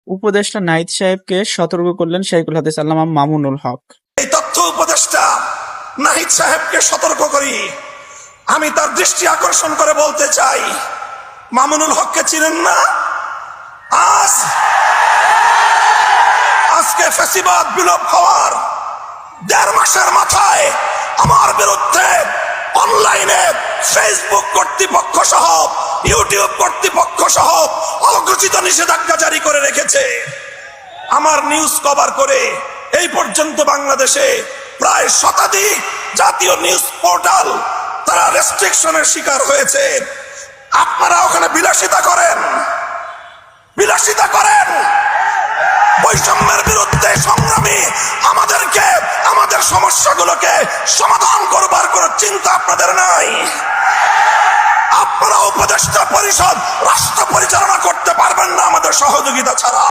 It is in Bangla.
উপদেষ্টা নাহিদ সাহেবকে সতর্ক করলেন শাইখুল হাদিস আল্লামা মামুনুল হক। এই তথ্য উপদেষ্টা নাহিদ সাহেবকে সতর্ক করি, আমি তার দৃষ্টি আকর্ষণ করে বলতে চাই, মামুনুল হককে চিনেন না? আজকে ফ্যাসিবাদ বিলোপ হওয়ার ১.৫ মাসের মাথায় আমার বিরুদ্ধে অনলাইনে ফেসবুক কর্তৃপক্ষ সহ ইউটিউব কর্তৃপক্ষ সহ অঘোষিত নিষেধাজ্ঞা জারি করে রেখেছে। আমার নিউজ কভার করে এই পর্যন্ত বাংলাদেশে প্রায় শতাধিক জাতীয় নিউজ পোর্টাল তারা রেস্ট্রিকশনের শিকার হয়েছে। আপনারা ওখানে বিলাসিতা করেন, বৈষম্যের বিরুদ্ধে সংগ্রামী আমাদেরকে আমাদের সমস্যাগুলোকে সমাধান করবার কোন চিন্তা আপনাদের নাই। আপনারা উপদেষ্টা পরিষদ রাষ্ট্র পরিচালনা করতে পারবেন না আমাদের সহযোগিতা ছাড়া।